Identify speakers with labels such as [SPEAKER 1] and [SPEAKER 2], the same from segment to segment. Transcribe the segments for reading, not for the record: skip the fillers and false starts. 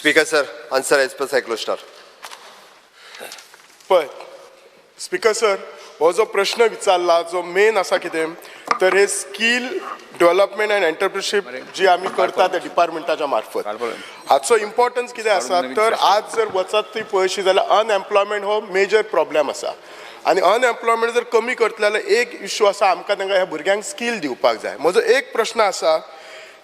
[SPEAKER 1] Speaker sir, answer as per Cyclostar.
[SPEAKER 2] पळय speaker sir, हो जो प्रश्न विचारला जो मेन आसा कितें तर हे स्कील डेव्हलपमेंट अँड एंटरप्रिनरशिप जी आमी करता त्या डिपार्टमेंटाच्या मार्फत हाचो इम्पॉर्टन्स कितें आसा तर आज जर वचत ती पळयशी जाल्यार अनएम्प्लॉयमेंट हो मेजर प्रॉब्लेम आसा आनी अनएम्प्लॉयमेंट जर कमी करतले जाल्यार एक इश्यू आसा आमकां तांकां ह्या भुरग्यांक स्कील दिवपाक जाय. म्हजो एक प्रश्न आसा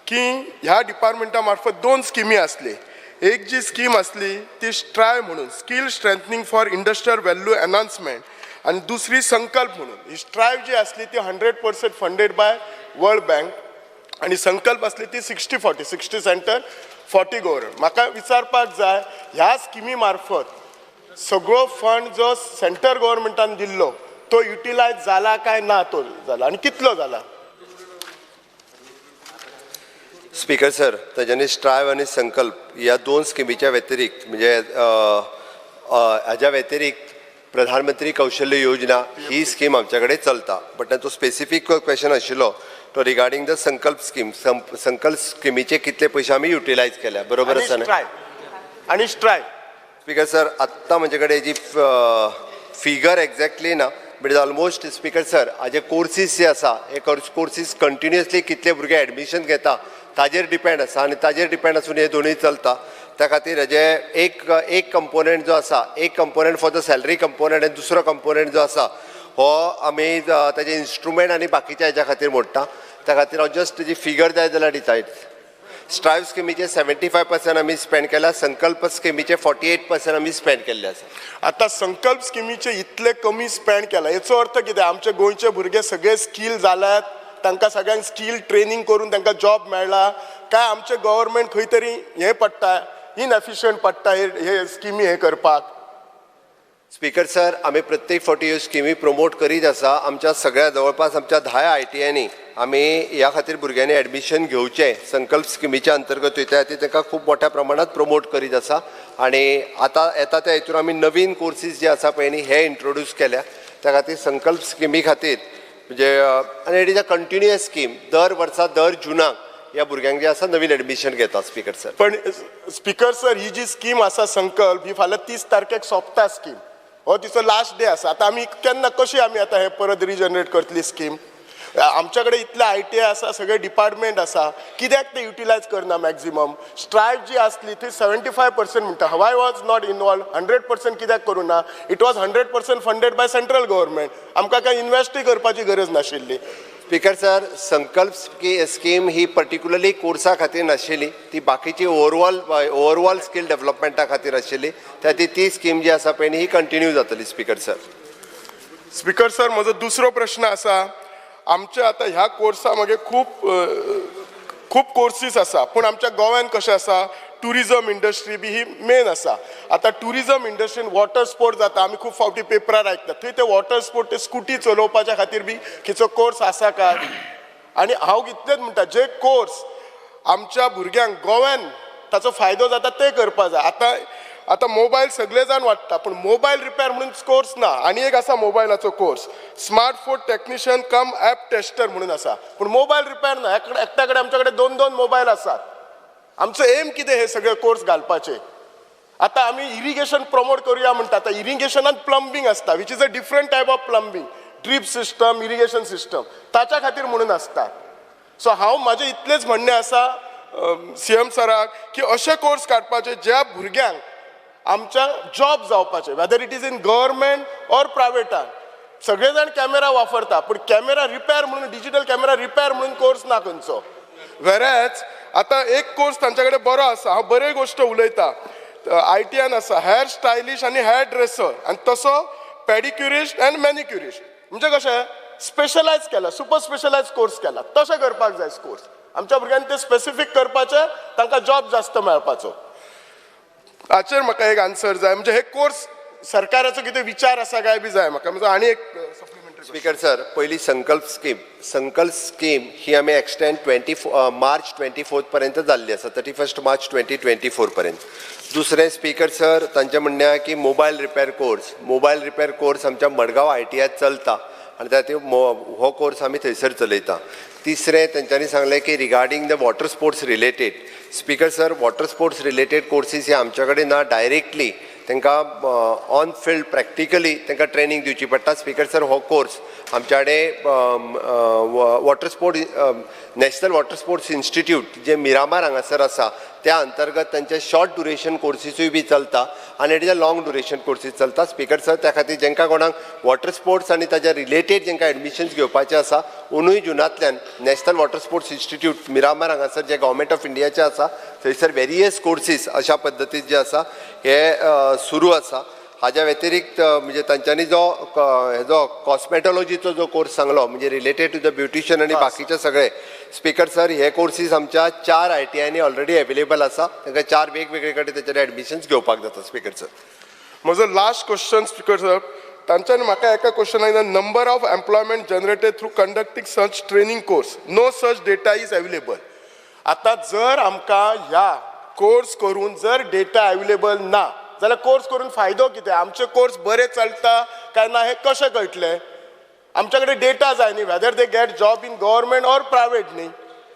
[SPEAKER 2] की ह्या डिपार्टमेंटा मार्फत 2 स्किमी आसली. एक जी स्कीम असली ती स्ट्राय म्हणून skill strengthening for industrial value enhancement आणि दुसरी संकल्प म्हणून. ही स्ट्राय जी असली ती 100% फंडेड बाय वर्ल्ड बँक आणि संकल्प असली ती 60-40 60 सेंटर 40 गव्हर्नमेंट. म्हाका विचारपाक जाय ह्या स्किमी मार्फत सगळो फंड जो सेंटर गव्हर्नमेंटान दिल्लो तो युटिलायज जाला काय ना तो जाला आणि कितलो जाला.
[SPEAKER 1] स्पीकर सर, त्याच्यानी स्ट्रायव आणि संकल्प या 2 स्किमीच्या व्यतिरिक्त म्हणजे हाच्या व्यतिरिक्त प्रधानमंत्री कौशल्य योजना ही स्कीम आमच्याकडे चलता. बट तो स्पेसिफिक क्वेश्चन आशिल्लो तो रिगार्डिंग द संकल्प स्कीम. संकल्प स्किमीचे कितले पयशे आमी युटिलायज केल्या बरोबर आसा ना.
[SPEAKER 2] आणि स्ट्राय
[SPEAKER 1] स्पीकर सर, आत्ता माझ्याकडे जी फिगर एक्झॅक्टली ना but is almost. Speaker sir, हाजे कोर्सीस जे आसा हे कोर्सीस कंटिन्युअसली कितले भुरगे एडमिशन घेता ताजेर डिपेंड आसा आनी ताजेर डिपेंड आसून हे दोनूय चलता. त्या खातीर हेजे एक कंपोनंट जो आसा, एक component for the salary component आनी दुसरो कंपोनंट जो आसा हो आमी ताजे इन्स्ट्रुमेंट आनी बाकीच्या हेच्या खातीर मोडटा. त्या खातीर हांव जस्ट तेजी फिगर जाय जाल्यार दिता. स्ट्रायव स्किमीचे 75% आमी स्पेंड केला. संकल्प स्किमीचे 48% आमी स्पेंड केल्ले आसा.
[SPEAKER 2] आता संकल्प स्किमीचे इतले कमी स्पेंड केला याचो अर्थ कितें. आमचे गोंयचे भुरगे सगळे स्कील जाल्यात, तांकां सगळ्यांक स्कील ट्रेनिंग करून तांकां जॉब मेळ्ळा काय आमचे गव्हर्नमेंट खंय तरी हे पडटा इनएफिशियंट पडटा हे स्किमी हे करपाक.
[SPEAKER 1] स्पीकर सर, आमी प्रत्येक फावटी ह्यो स्किमी प्रमोट करीत आसा. आमच्या सगळ्या जवळपास आमच्या 10 ITIंनी आमी ह्या खातीर भुरग्यांनी एडमिशन घेवचें संकल्प स्किमीच्या अंतर्गत वयता खातीर तांकां खूब मोठ्या प्रमाणात प्रमोट करीत आसा. आनी आतां येता त्या हेतून आमी नवीन कोर्सीस जे आसा पळय न्ही हे इंट्रोड्यूस केल्या. त्या खातीर संकल्प स्किमी खातीर म्हणजे आनी it is a continuous scheme. दर वर्सा दर जुनाक ह्या भुरग्यांक जे आसा नवीन एडमिशन घेता. स्पीकर सर,
[SPEAKER 2] पण स्पीकर सर ही जी स्कीम आसा संकल्प ही फाल्यां 30 तारखेक सोंपता स्कीम. हो तिचो लास्ट डे आसा. आतां आमी केन्ना कशी आमी आतां हे परत रिजनरेट करतली स्कीम. आमच्या कडेन इतले ITI आसा, सगळे डिपार्टमेंट आसा, कित्याक ते युटिलायज करना मॅक्झिमम. स्ट्रायक जी आसली ती 75% म्हणटा. हवाय वॉज नॉट इनवॉल्व. 100% कित्याक करूं ना. It was 100% funded by central government. आमकां काय इन्वेस्टूय करपाची गरज नाशिल्ली.
[SPEAKER 1] स्पीकर सर, संकल्प स्कीम ही पर्टिक्युलरली कोर्सा खातीर नाशिल्ली. ती बाकीची ओवरऑल स्कील डेव्हलपमेंटा खातीर आशिल्ली. त्या ती स्कीम जी आसा पळय ही कंटिन्यू जातली. Speaker sir.
[SPEAKER 2] स्पीकर सर, म्हजो दुसरो प्रश्न आसा. आमचे आतां ह्या कोर्सा मागे खूब कोर्सीस आसा पूण आमच्या गोव्यान कशें आसा टुरिजम इंडस्ट्री बी ही मेन आसा. आतां टुरिजम इंडस्ट्रीन वॉटर स्पोर्ट जाता. आमी खूब फावटी पेपरार आयकतात थंय ते वॉटर स्पोर्ट ते स्कुटी चलोवपाच्या खातीर बी खंयचो कोर्स आसा काय. आनी हांव इतलेंच म्हणटा जे कोर्स आमच्या भुरग्यांक गोव्यान ताचो फायदो जाता ते करपा जाय. आतां मोबायल सगळे जाण वाडटा पूण मोबायल रिपेअर म्हणून कोर्स ना. आनी एक आसा मोबायलाचो कोर्स स्मार्टफोन टेक्निशियन कम ॲप टेस्टर म्हणून आसा पूण मोबायल रिपेअर ना. एकट्या कडेन आमच्या कडेन 2-2 मोबायल आसात. आमचो एम कितें हे सगळे कोर्स घालपाचे. आतां आमी इरिगेशन प्रमोट करूया म्हणटा. आतां इरिगेशनान प्लंबिंग आसता which is a different type of plumbing. Drip system irrigation system ताच्या खातीर म्हणून आसता. सो हांव म्हाजें इतलेंच म्हणणें आसा CM सराक की अशे कोर्स काडपाचे ज्या भुरग्यांक आमच्या जॉब जावपाचे whether it is in government or प्रायवेटान. सगळे जाण कॅमेरा वापरता पूण कॅमेरा रिपेअर म्हणून डिजिटल कॅमेरा रिपेअर म्हणून कोर्स ना खंयचो. वेरएज आतां एक कोर्स तांच्या कडेन बरो आसा. हांव बरे गोश्ट उलयता. ITIन आसा हेअर स्टायलिश आनी हेअर ड्रेसर आनी तसो पॅडिक्युरिस्ट एंड मॅनिक्युरिस्ट. म्हणजे कशें स्पेशलायज केला सुपर स्पेशलायज कोर्स केला. तशें करपाक जाय कोर्स. आमच्या भुरग्यांनी ते स्पेसिफीक करपाचे तांकां जॉब जास्त मेळपाचो. हाचेर म्हाका एक आन्सर जाय. म्हणजे हे कोर्स सरकाराचो कितें विचार आसा काय बी जाय म्हाका. म्हणजे आनी एक सप्लिमेंटरी.
[SPEAKER 1] स्पीकर सर, पहिली संकल्प स्कीम ही आमी एक्सटेंड मार्च 24 पर्यंत जाल्ली आसा. 31 मार्च 2024 पर्यंत. दुसरें स्पीकर सर तांचें म्हणणें की मोबायल रिपेअर कोर्स आमच्या मडगांव ITIत चलता आनी हो कोर्स आमी थंयसर चलयता. तिसरें तेंच्यांनी सांगलें की regarding the water sports related. Speaker sir, water sports related courses हे आमच्या कडेन ना, डायरेक्टली तांकां ऑन फिल्ड प्रॅक्टिकली तांकां ट्रेनींग दिवची पडटा. स्पीकर सर, हो कोर्स आमच्या कडेन water sport national Water Sports institute जे मिरामार हांगासर आसा त्या अंतर्गत तांचे शॉर्ट ड्युरेशन कोर्सीसूय बी चलता आनी it is a long duration courses चलता. स्पीकर सर, त्या खातीर जेंकां कोणाक वॉटर स्पोर्ट्स आनी ताच्या रिलेटेड जेंकां एडमिशन्स घेवपाचे आसा 19 जुनांतल्यान National Water Sports Institute Miramar हांगासर जे गव्हर्मेंट ऑफ इंडियाचे आसा थंयसर वेरियस कोर्सीस अशा पद्दतीन जे आसा हे सुरू आसा. हाज्या व्यतिरिक्त म्हणजे तांच्यांनी जो कॉस्मेटॉलॉजीचो जो कोर्स सांगलो म्हणजे रिलेटेड टू द ब्युटिशियन आनी बाकीचे सगळे. स्पीकर सर, हे कोर्सीस आमच्या 4 ITIंनी ऑलरेडी अवेलेबल आसा. तांकां 4 वेगवेगळे कडेन तेचे एडमिशन्स घेवपाक जाता. स्पीकर सर,
[SPEAKER 2] म्हजो लास्ट क्वेश्चन स्पीकर सर, तांच्यांनी म्हाका एका क्वेश्चनाक number of employment generated through conducting such training course, no such data is available. आता जर आमकां ह्या कोर्स करून जर डेटा अवेलेबल ना जाल्यार कोर्स करून फायदो कितें? आमचे कोर्स बरे चलता काय ना हे कशें कळटलें? आमच्या कडेन डेटा जाय न्ही, whether they get job in government or private न्ही.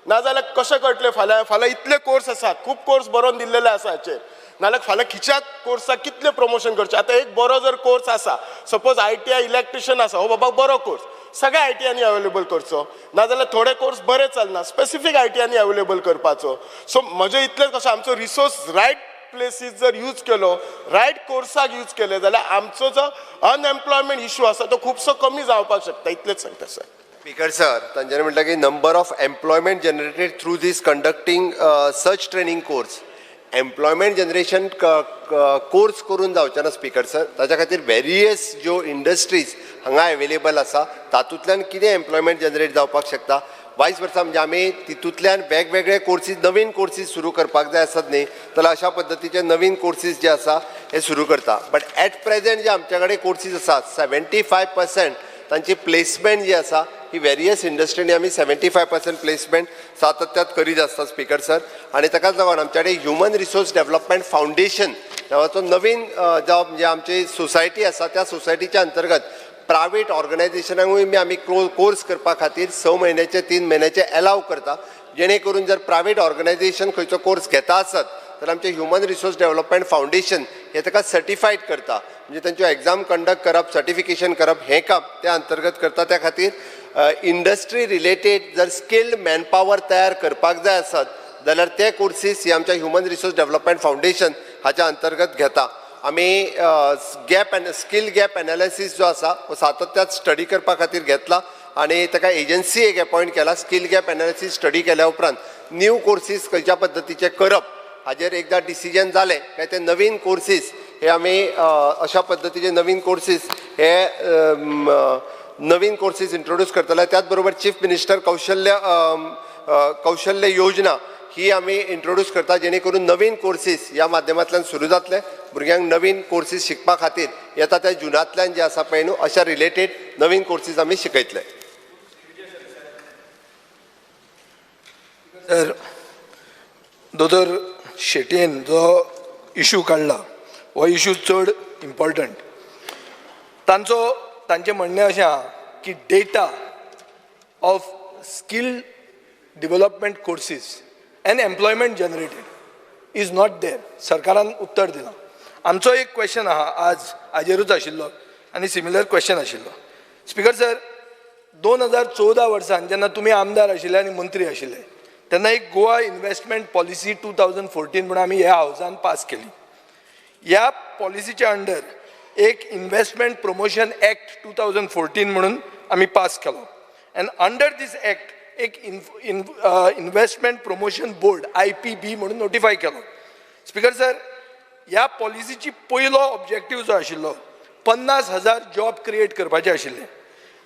[SPEAKER 2] नाजाल्यार कशें कळटलें फाल्यां इतले कोर्स आसात, खूब कोर्स बरोवन दिल्लेले आसा हाचेर, नाल्यार फाल्यां खिच्या कोर्साक कितले प्रमोशन करचें? आतां एक बरो जर कोर्स आसा, सपोज ITI इलेक्ट्रिशियन आसा, हो बाबा बरो कोर्स सगळ्या ITIंनी अवेलेबल करचो, नाजाल्यार थोडे कोर्स बरे चलना, स्पेसिफीक ITIंनी अवेलेबल करपाचो. सो म्हजें इतलेंच कशें आमचो रिसोर्स रायट प्लेसीस जर यूज केलो, रायट कोर्साक यूज केले जाल्यार आमचो जो अनएम्प्लॉयमेंट इश्यू आसा तो खूबसो कमी जावपाक शकता. इतलेंच सांगता सर.
[SPEAKER 1] स्पीकर सर, तांच्यांनी म्हटलें की number of employment generated through these conducting such training course. Employment generation course करून जावचे ना स्पीकर सर. ताच्या खातीर वेरियस ज्यो इंडस्ट्रीज हांगा अवेलेबल आसा तातूंतल्यान कितें एम्प्लॉयमेंट जनरेट जावपाक शकता. वायस वर्सा म्हणजे आमी तितूंतल्यान वेगवेगळे कोर्सीस नवीन कोर्सीस सुरू करपाक जाय आसत न्ही, जाल्यार अशा पद्दतीचे नवीन कोर्सीस जे आसा हे सुरू करता. बट एट प्रेझेंट जे आमच्या कडेन कोर्सीस आसा 75% तांची प्लेसमेंट जी आसा ही वेरियस इंडस्ट्रीनी आमी 75% प्लेसमेंट सातत्यात करीत आसता स्पीकर सर. आनी ताकाच लागून आमच्या कडेन ह्युमन रिसोर्स डेव्हलपमेंट फावंडेशन नांवाचो नवीन म्हणजे आमची सोसायटी आसा त्या सोसायटीच्या अंतर्गत प्रायवेट ऑर्गनायझेशनांकूय बी आमी कोर्स करपा खातीर 6 म्हयन्याचे 3 म्हयन्याचे अलाव करता. जेणे करून जर प्रायवेट ऑर्गनायझेशन खंयचो कोर्स घेता आसत तर आमचे ह्युमन रिसोर्स डेव्हलपमेंट फावंडेशन हे ताका सर्टिफायड करता. म्हणजे तांच्यो एग्जाम कंडक्ट करप, सर्टिफिकेशन करप हें काम त्या अंतर्गत करता. त्या खातीर इंडस्ट्री रिलेटेड जर स्किल्ड मॅनपावर तयार करपाक जाय आसत जाल्यार ते कोर्सीस ही आमच्या ह्युमन रिसोर्स डेव्हलपमेंट फावंडेशन हाच्या अंतर्गत घेता. आमी स्किल गॅप एनालिसीस जो आसा तो सातत्यात स्टडी करपा खातीर घेतला आनी ताका एजन्सी एक अपॉयंट केला. स्किल गॅप एनालिसीस स्टडी केल्या उपरांत न्यू कोर्सीस खंयच्या पद्दतीचे करप हाजेर एकदा डिसिजन जालें काय ते नवीन कोर्सीस हे आमी अशा पद्दतीचे नवीन कोर्सीस हे नवीन कोर्सीस इंट्रोड्यूस करतले. त्याच बरोबर चीफ मिनिस्टर कौशल्य योजना ही आमी इंट्रोड्यूस करता जेणे करून नवीन कोर्सीस ह्या माध्यमांतल्यान सुरू जातले. भुरग्यांक नवीन कोर्सीस शिकपा खातीर येता त्या जुनांतल्यान जे आसा पळय न्हू अशा रिलेटेड नवीन कोर्सीस आमी शिकयतले.
[SPEAKER 3] सर, दोतोर शेटयेन जो इश्यू काडला हो इश्यू चड इम्पॉर्टंट. तांचें म्हणणें अशें आहा की data of skill development courses end employment generated is not there. सरकारान उत्तर दिलां. आमचो एक क्वेश्चन आहा आज हाजेरूच आशिल्लो आनी सिमिलर क्वेश्चन आशिल्लो. स्पीकर सर, 2014 वर्सान जेन्ना तुमी आमदार आशिल्ले आनी मंत्री आशिल्ले तेन्ना एक गोवा इन्व्हेस्टमेंट पॉलिसी 2014 म्हणून आमी ह्या हावसान पास केली. ह्या पॉलिसीच्या अंडर एक इन्व्हेस्टमेंट प्रमोशन एक्ट 2014 म्हणून आमी पास केलो. अँड अंडर दीस एक्ट एक इन्व्हेस्टमेंट प्रमोशन बोर्ड IPB म्हणून नोटिफाय केलो. स्पीकर सर, ह्या पॉलिसीची पयलो ऑब्जेक्टीव जो आशिल्लो 50,000 जॉब क्रिएट करपाचे आशिल्ले.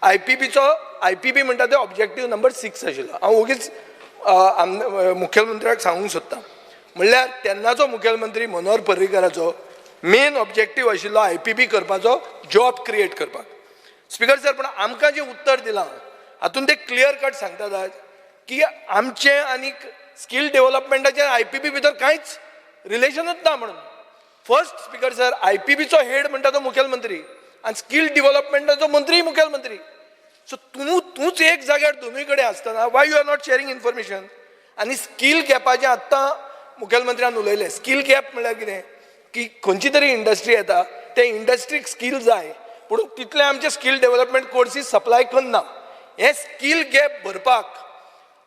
[SPEAKER 3] IPB म्हणटा ते ऑब्जेक्टीव नंबर 6 आशिल्लो. हांव ओगीच मुखेलमंत्र्याक सांगूंक सोदतां. म्हणल्यार तेन्नाचो मुखेलमंत्री मनोहर पर्रीकाराचो मेन ऑब्जेक्टीव आशिल्लो IPB करपाचो, जॉब क्रिएट करपाक. स्पीकर सर, पण आमकां जें उत्तर दिलां हातून ते क्लियर कट सांगतात की आमचे आनी स्किल डेव्हलपमेंटाचे IPB भितर कांयच रिलेशनूच ना म्हणून. फर्स्ट स्पीकर सर, IPBचो हेड म्हणटा तो मुखेलमंत्री आनी स्किल डेव्हलपमेंटाचो मंत्री मुखेलमंत्री. सो तूच एक जाग्यार दोनूय कडेन आसतना why you are not sharing information. आनी स्कील गॅपाचें आत्तां मुखेलमंत्र्यान उलयलें. स्कील गॅप म्हळ्यार कितें की खंयची तरी इंडस्ट्री येता ते इंडस्ट्रीक स्कील जाय पूण तितले आमचे स्कील डेव्हलपमेंट कोर्सीस सप्लाय करना. हे स्कील गॅप भरपाक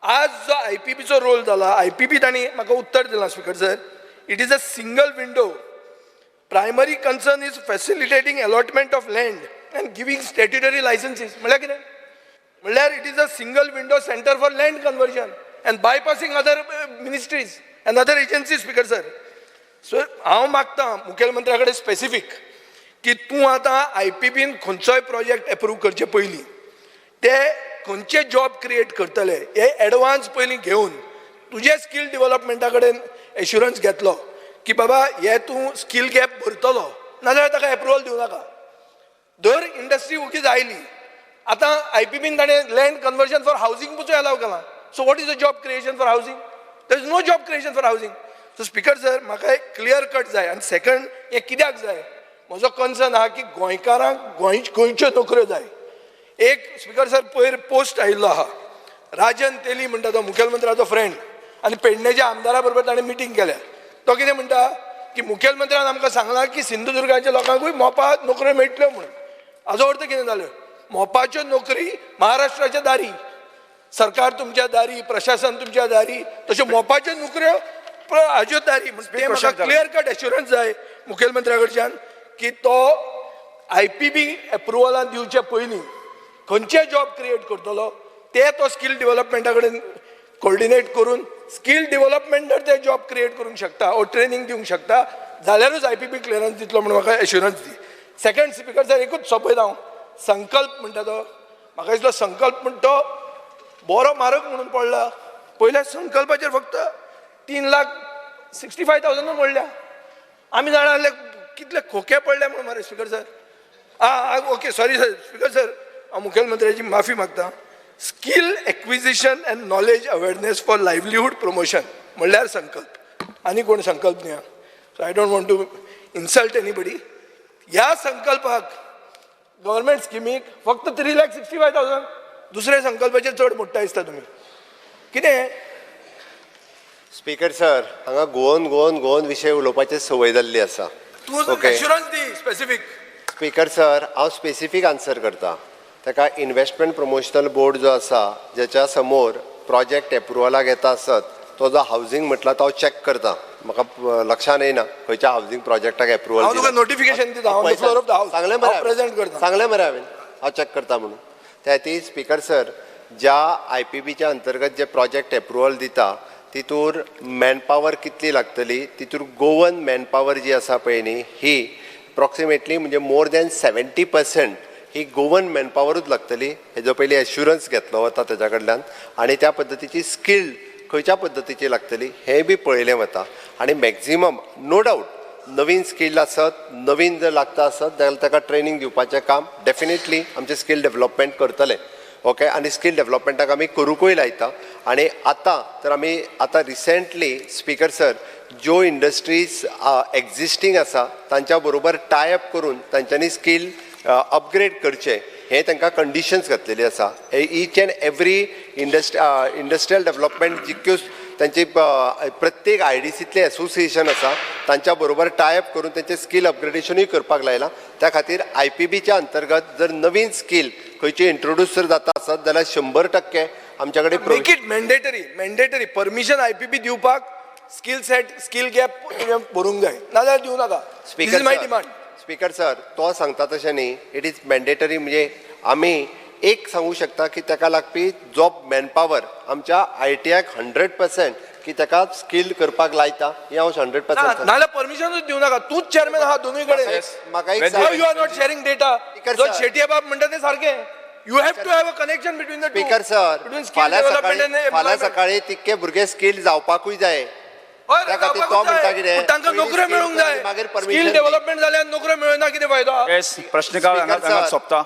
[SPEAKER 3] आज जो IPBचो रोल जाला, IPB तांणी म्हाका उत्तर दिलां speaker sir. It is a single window. Primary concern is facilitating allotment of land and giving statutory licences. म्हळ्यार कितें म्हळ्यार it is a single window centre for land conversion and bypassing other ministries and other agencies speaker sir. So हांव मागतां मुखेलमंत्र्या कडेन specific की तूं आतां IPBन खंयचोय प्रोजेक्ट एप्रूव करचे पयलीं ते खंयचे जॉब क्रिएट करतले हे एडवान्स पयलीं घेवन तुजे स्कील डेव्हलपमेंटा कडेन एश्युरन्स घेतलो की बाबा हे तूं स्कील गॅप भरतलो नाजाल्यार ताका एप्रुवल दिवं नाका. दर इंडस्ट्री उगीच आयली. आतां IPBन ताणें लँड कन्वर्जन फॉर हावजींग पसून अलाव केलां. So what is the job creation for housing? There is no job creation for housing. So speaker sir म्हाका एक क्लियर कट जाय. आनी सेकंड हें कित्याक जाय म्हजो कन्सर्न आहा की गोंयकारांक गोंयच्यो नोकऱ्यो जाय. एक स्पीकर सर पयर पोस्ट आयिल्लो आहा. राजन तेली म्हणटा तो मुखेलमंत्र्याचो फ्रेंड आनी पेडणेच्या आमदारा बरोबर ताणें मिटींग केल्या. तो कितें म्हणटा की मुखेलमंत्र्यान आमकां सांगलां की सिंधुदुर्गाच्या लोकांकूय मोपा नोकऱ्यो मेळटल्यो म्हणून. हाजो अर्थ कितें जालो मोपाच्यो नोकरी महाराष्ट्राच्या दारी. सरकार तुमच्या दारी, प्रशासन तुमच्या दारी, तश्यो मोपाच्यो नोकऱ्यो हाज्यो दारी. ते म्हाका क्लियर कट एश्युरन्स जाय मुखेलमंत्र्या कडच्यान की तो IPB एप्रुवलां दिवचे पयलीं खंयचे जॉब क्रिएट करतलो ते तो स्कील डेव्हलपमेंटा कडेन कोऑर्डिनेट करून स्कील डेव्हलपमेंट जर ते जॉब क्रिएट करूंक शकता ओ ट्रेनिंग दिवंक शकता जाल्यारूच IPB क्लियरन्स दितलो म्हणून म्हाका एश्युरन्स दी. सेकंड स्पीकर सर एकूच सोपयता हांव. संकल्प म्हणटा तो म्हाका दिसलो संकल्प म्हणटा तो बरो म्हारग म्हणून पडला. पयल्या संकल्पाचेर फक्त 3,65,000 मोडल्या. आमी जाणा आसले कितले खोके पडले म्हणून मरे speaker sir. Okay sorry sir speaker sir हांव मुखेलमंत्र्याची माफी मागता. Skill acquisition and knowledge awareness for livelihood promotion म्हणल्यार संकल्प. आनी कोण संकल्प न्ही. So I don't want to insult anybody. ह्या संकल्पाक गव्हर्मेंट स्किमीक फक्त 3,65,000 दुसऱ्या संकल्पाचेर चड मोडटा दिसता तुमी कितें.
[SPEAKER 1] स्पीकर सर हांगा गोवन विशय उलोवपाची संवय जाल्ली आसा.
[SPEAKER 3] तूं एश्युरन्स दी स्पेसिफीक.
[SPEAKER 1] स्पीकर सर हांव स्पेसिफीक आन्सर करता. ताका इन्व्हेस्टमेंट प्रमोशनल बोर्ड जो आसा जेच्या समोर प्रोजेक्ट एप्रुवलाक येता आसत तो जो हावजींग म्हटला तो हांव चॅक करता. म्हाका लक्षान येना खंयच्या हावजींग प्रोजेक्टाक एप्रुवल
[SPEAKER 3] हांव तुका नोटिफिकेशन दिता on the floor of the हावस.
[SPEAKER 1] सांगलें मरे हांवें हांव चॅक करता म्हणून. त्या खातीर स्पीकर सर ज्या IPBच्या अंतर्गत जे प्रोजेक्ट एप्रुवल दिता तितूर मॅनपावर कितली लागतली तितूर गोवन मॅनपावर जी आसा पळय न्ही ही अप्रॉक्सिमेटली म्हणजे मोर दॅन 70% ही गोवन मॅनपावरूच लागतली. हेजो पयलीं एश्युरन्स घेतलो वता तेच्या कडल्यान आनी त्या पद्दतीची स्किल्ड खंयच्या पद्दतीची लागतली हें बी पळयलें वता. आनी मॅक्झिमम नो डावट नवीन स्कील आसत नवीन जर लागता आसत जाल्यार ताका ट्रेनिंग दिवपाचें काम डेफिनेटली आमचें स्कील डेव्हलपमेंट करतले. ओके आनी स्कील डेव्हलपमेंटाक आमी करूंकूय लायता. आनी आतां तर आमी आतां रिसेंटली स्पीकर सर ज्यो इंडस्ट्रीज एक्झिस्टींग आसा तांच्या बरोबर टायअप करून तांच्यांनी स्कील अपग्रेड करचे हे तांकां कंडिशन्स घातलेली आसा. Each and every industrial development जितक्यो तांची प्रत्येक IDCतले एसोसिएशन आसा तांच्या बरोबर टायअप करून तांचें स्कील अपग्रेडेशनूय करपाक लायलां. त्या खातीर IPBच्या अंतर्गत जर नवीन स्कील खंयची इंट्रोड्यूस जर जाता आसत जाल्यार 100% आमच्या कडेन
[SPEAKER 3] make it mandatory permission IPB दिवपाक स्कील सेट स्कील गॅप भरूंक जाय नाजाल्यार दिवं नाका.
[SPEAKER 1] स्पीकर
[SPEAKER 3] माय डिमांड.
[SPEAKER 1] स्पीकर सर तो सांगता तशें न्ही इट इज मॅन्डेटरी म्हणजे आमी एक सांगू शकता की ताका लागपी जॉब मॅनपावर आमच्या ITIक 100% की ताका स्कील करपाक लायता हें हांव 100%
[SPEAKER 3] नाल्यार परमिशनूच दिवं नाका. तूच चेअरमॅन आहा दोनूय कडेन.
[SPEAKER 1] म्हाका एक
[SPEAKER 3] you are not sharing data. जो शेटये बाब म्हणटा तें सारकें. You have to have a connection between the two.
[SPEAKER 1] Speaker sir फाल्यां सकाळी तितके भुरगे स्कील जावपाकूय जाय. त्या खातीर तो म्हणटा कितें
[SPEAKER 3] तांकां नोकऱ्यो मेळूंक जाय.
[SPEAKER 1] मागीर
[SPEAKER 3] स्कील डेव्हलपमेंट जाल्यार नोकऱ्यो मेळना कितें फायदो.
[SPEAKER 4] प्रश्नकाळ हांगा सोंपता.